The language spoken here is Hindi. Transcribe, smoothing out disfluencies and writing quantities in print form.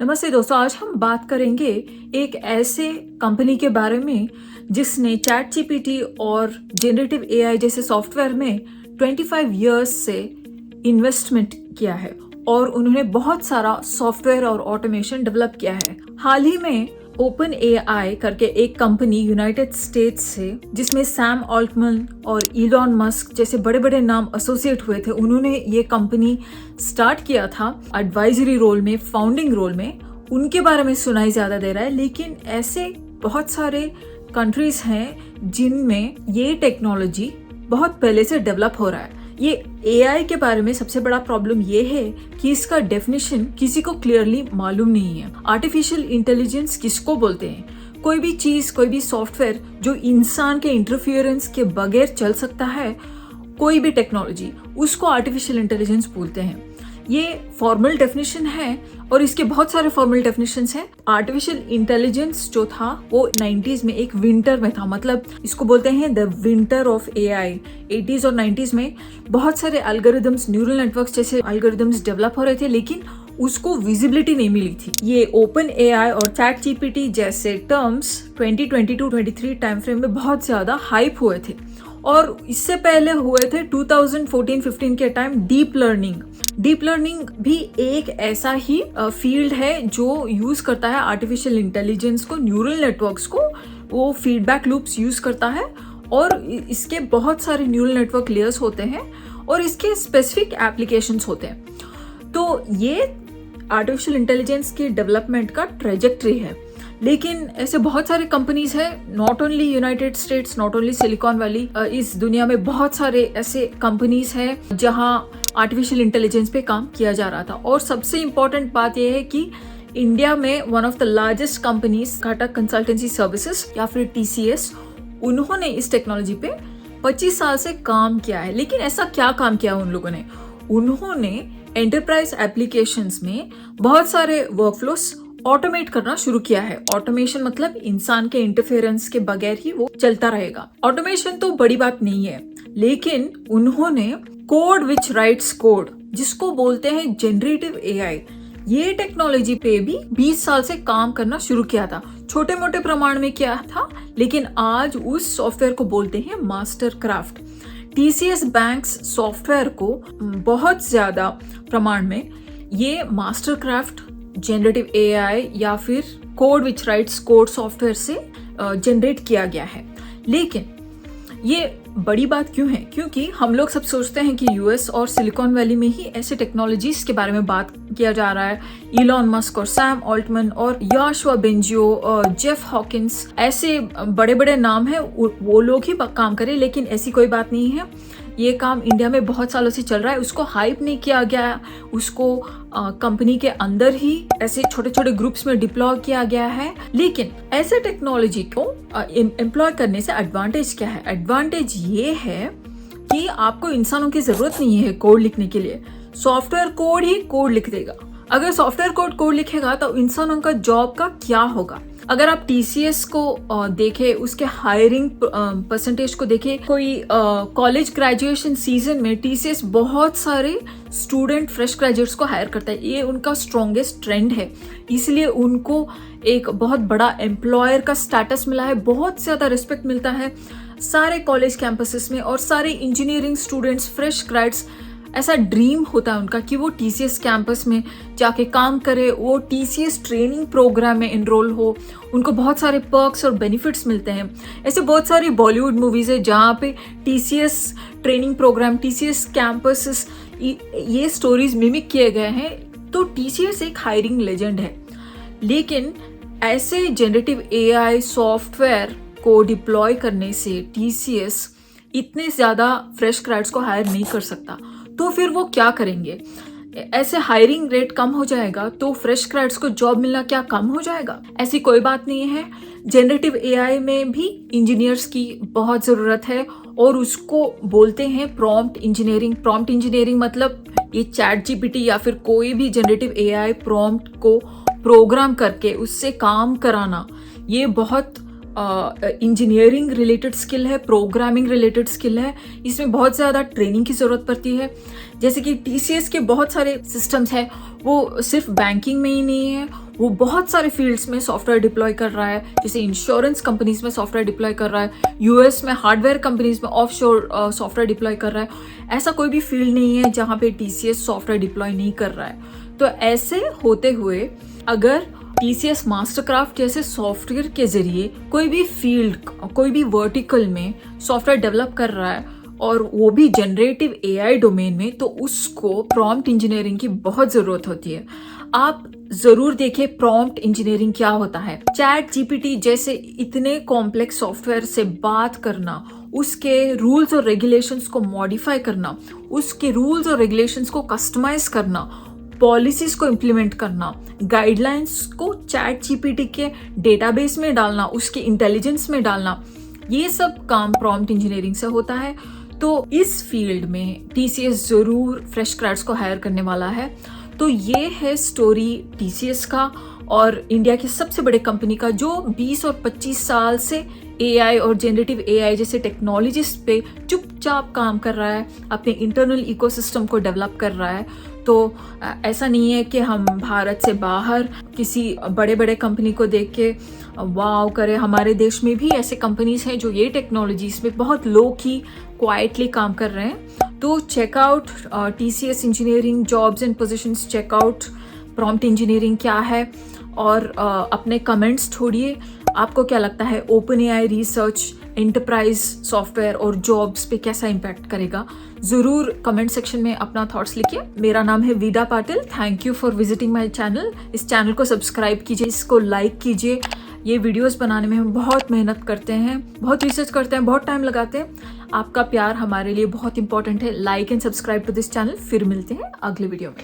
नमस्ते दोस्तों, आज हम बात करेंगे एक ऐसे कंपनी के बारे में जिसने चैट जीपीटी और जनरेटिव एआई जैसे सॉफ्टवेयर में 25 इयर्स से इन्वेस्टमेंट किया है और उन्होंने बहुत सारा सॉफ्टवेयर और ऑटोमेशन डेवलप किया है। हाल ही में ओपन एआई करके एक कंपनी यूनाइटेड स्टेट्स से, जिसमें सैम ऑल्टमैन और इलॉन मस्क जैसे बड़े बड़े नाम एसोसिएट हुए थे, उन्होंने ये कंपनी स्टार्ट किया था एडवाइजरी रोल में, फाउंडिंग रोल में। उनके बारे में सुनाई ज्यादा दे रहा है, लेकिन ऐसे बहुत सारे कंट्रीज हैं जिनमें ये टेक्नोलॉजी बहुत पहले से डेवलप हो रहा है। ये एआई के बारे में सबसे बड़ा प्रॉब्लम ये है कि इसका डेफिनेशन किसी को क्लियरली मालूम नहीं है। आर्टिफिशियल इंटेलिजेंस किसको बोलते हैं? कोई भी चीज, कोई भी सॉफ्टवेयर जो इंसान के इंटरफियरेंस के बगैर चल सकता है, कोई भी टेक्नोलॉजी, उसको आर्टिफिशियल इंटेलिजेंस बोलते हैं। ये फॉर्मल डेफिनेशन है और इसके बहुत सारे फॉर्मल डेफिनेशंस हैं। आर्टिफिशियल इंटेलिजेंस जो था वो 90s में एक विंटर में था, मतलब इसको बोलते हैं the winter of AI. 80s और 90s में बहुत सारे एल्गोरिदम्स, न्यूरल नेटवर्क्स जैसे एल्गोरिदम्स डेवलप हो रहे थे, लेकिन उसको विजिबिलिटी नहीं मिली थी। ये ओपन एआई और चैट जीपीटी जैसे टर्म्स 2022-23 टाइम फ्रेम में बहुत ज्यादा हाइप हुए थे और इससे पहले हुए थे 2014-15 के time deep learning. Deep learning भी एक ऐसा ही फील्ड है जो यूज करता है आर्टिफिशियल इंटेलिजेंस को, न्यूरल नेटवर्क्स को। वो फीडबैक लूप्स यूज करता है और इसके बहुत सारे न्यूरल नेटवर्क लेयर्स होते हैं और इसके स्पेसिफिक एप्लीकेशंस होते हैं। तो ये आर्टिफिशियल इंटेलिजेंस की डेवलपमेंट का ट्रेजेक्ट्री है। लेकिन ऐसे बहुत सारे कंपनीज हैं, not only United states, not only silicon valley, इस दुनिया में बहुत सारे ऐसे कंपनीज हैं जहां आर्टिफिशियल इंटेलिजेंस पे काम किया जा रहा था। और सबसे इम्पोर्टेंट बात यह है कि इंडिया में one of the largest companies Tata consultancy services या फिर TCS, उन्होंने इस टेक्नोलॉजी पे 25 साल से काम किया है। लेकिन ऐसा क्या काम किया उन लोगों ने? उन्होंने एंटरप्राइज एप्लीकेशंस में बहुत सारे वर्कफ्लोस ऑटोमेट करना शुरू किया है। ऑटोमेशन मतलब इंसान के इंटरफेरेंस के बगैर ही वो चलता रहेगा। ऑटोमेशन तो बड़ी बात नहीं है, लेकिन उन्होंने कोड विच राइट्स कोड, जिसको बोलते हैं जनरेटिव एआई, ये टेक्नोलॉजी पे भी 20 साल से काम करना शुरू किया था। छोटे मोटे प्रमाण में किया था, लेकिन आज उस सॉफ्टवेयर को बोलते हैं master craft. TCS banks software को बहुत ज्यादा प्रमाण में ये मास्टर क्राफ्ट, जनरेटिव एआई या फिर code which rights code software से जनरेट किया गया है। लेकिन ये बड़ी बात क्यों है? क्योंकि हम लोग सब सोचते हैं कि US और सिलिकॉन वैली में ही ऐसे टेक्नोलॉजीज के बारे में बात किया जा रहा है। इलॉन मस्क और सैम ऑल्टमैन और योशुआ बेंजियो और जेफ हॉकिंस, ऐसे बड़े बड़े नाम हैं, वो लोग ही काम करें। लेकिन ऐसी कोई बात नहीं है। ये काम इंडिया में बहुत सालों से चल रहा है। उसको हाइप नहीं किया गया, उसको कंपनी के अंदर ही ऐसे छोटे छोटे ग्रुप्स में डिप्लॉय किया गया है। लेकिन ऐसे टेक्नोलॉजी को एम्प्लॉय करने से एडवांटेज क्या है? एडवांटेज ये है कि आपको इंसानों की जरूरत नहीं है कोड लिखने के लिए। सॉफ्टवेयर कोड ही कोड लिख देगा। अगर सॉफ्टवेयर कोड लिखेगा तो इंसानों का जॉब का क्या होगा? अगर आप TCS को देखें, उसके हायरिंग परसेंटेज को देखें, कोई कॉलेज ग्रेजुएशन सीजन में TCS बहुत सारे स्टूडेंट, फ्रेश ग्रेजुएट्स को हायर करता है। ये उनका स्ट्रॉन्गेस्ट ट्रेंड है, इसलिए उनको एक बहुत बड़ा एम्प्लॉयर का स्टेटस मिला है, बहुत ज्यादा रिस्पेक्ट मिलता है सारे कॉलेज कैंपसेस में। और सारे इंजीनियरिंग स्टूडेंट्स, फ्रेश ग्रेड्स, ऐसा ड्रीम होता है उनका कि वो TCS कैंपस में जाके काम करे, वो TCS ट्रेनिंग प्रोग्राम में एनरोल हो। उनको बहुत सारे पर्क्स और बेनिफिट्स मिलते हैं। ऐसे बहुत सारी बॉलीवुड मूवीज है जहाँ पे TCS training program, TCS campuses, ये स्टोरीज मिमिक किए गए हैं। तो TCS एक हायरिंग लेजेंड है। लेकिन ऐसे जनरेटिव एआई सॉफ्टवेयर को डिप्लॉय करने से TCS इतने ज्यादा फ्रेश ग्रेड्स को हायर नहीं कर सकता। तो फिर वो क्या करेंगे? ऐसे हायरिंग रेट कम हो जाएगा तो फ्रेश ग्रेड्स को जॉब मिलना क्या कम हो जाएगा? ऐसी कोई बात नहीं है। जनरेटिव एआई में भी इंजीनियर्स की बहुत जरूरत है और उसको बोलते हैं प्रॉम्प्ट इंजीनियरिंग। प्रॉम्प्ट इंजीनियरिंग मतलब ये चैट जीपीटी या फिर कोई भी जनरेटिव एआई प्रॉम्प्ट को प्रोग्राम करके उससे काम कराना, ये बहुत इंजीनियरिंग रिलेटेड स्किल है, प्रोग्रामिंग रिलेटेड स्किल है। इसमें बहुत ज़्यादा ट्रेनिंग की ज़रूरत पड़ती है। जैसे कि TCS के बहुत सारे सिस्टम्स हैं, वो सिर्फ बैंकिंग में ही नहीं है, वो बहुत सारे फील्ड्स में सॉफ्टवेयर डिप्लॉय कर रहा है, जैसे इंश्योरेंस कंपनीज में सॉफ्टवेयर डिप्लॉय कर रहा है, यूएस में हार्डवेयर कंपनीज में ऑफशोर सॉफ्टवेयर डिप्लॉय कर रहा है। ऐसा कोई भी फील्ड नहीं है जहाँ पे टीसीएस सॉफ्टवेयर डिप्लॉय नहीं कर रहा है। तो ऐसे होते हुए अगर टीसीएस मास्टरक्राफ्ट जैसे सॉफ्टवेयर के जरिए कोई भी फील्ड, कोई भी वर्टिकल में सॉफ्टवेयर डेवलप कर रहा है और वो भी जनरेटिव एआई डोमेन में, तो उसको प्रॉम्प्ट इंजीनियरिंग की बहुत जरूरत होती है। आप जरूर देखिए प्रॉम्प्ट इंजीनियरिंग क्या होता है। चैट जीपीटी जैसे इतने कॉम्प्लेक्स सॉफ्टवेयर से बात करना, उसके रूल्स और रेगुलेशंस को मॉडिफाई करना, उसके रूल्स और रेगुलेशंस को कस्टमाइज करना, पॉलिसीज को इम्प्लीमेंट करना, गाइडलाइंस को चैट जीपीटी के डेटाबेस में डालना, उसके इंटेलिजेंस में डालना, ये सब काम प्रॉम्प्ट इंजीनियरिंग से होता है। तो इस फील्ड में टीसीएस जरूर फ्रेश ग्रेड्स को हायर करने वाला है। तो ये है स्टोरी टीसीएस का और इंडिया की सबसे बड़े कंपनी का, जो 20 और 25 साल से एआई और जनरेटिव एआई जैसे टेक्नोलॉजीज पे चुपचाप काम कर रहा है, अपने इंटरनल इकोसिस्टम को डेवलप कर रहा है। तो ऐसा नहीं है कि हम भारत से बाहर किसी बड़े बड़े कंपनी को देख के वाव करें। हमारे देश में भी ऐसे कंपनीज हैं जो ये टेक्नोलॉजीज में बहुत लो की क्वाइटली काम कर रहे हैं। तो check out TCS engineering jobs and positions, check out prompt engineering क्या है, और अपने कमेंट्स छोड़िए। आपको क्या लगता है open AI research enterprise software और जॉब्स पे कैसा इम्पैक्ट करेगा? जरूर कमेंट सेक्शन में अपना थॉट्स लिखिए। मेरा नाम है Vida Patil. Thank you for visiting my channel. इस चैनल को सब्सक्राइब कीजिए, इसको लाइक कीजिए। ये वीडियोस बनाने में हम बहुत मेहनत करते हैं, बहुत रिसर्च करते हैं, बहुत टाइम लगाते हैं। आपका प्यार हमारे लिए बहुत इंपॉर्टेंट है। Like and subscribe to this channel. फिर मिलते हैं अगले वीडियो में।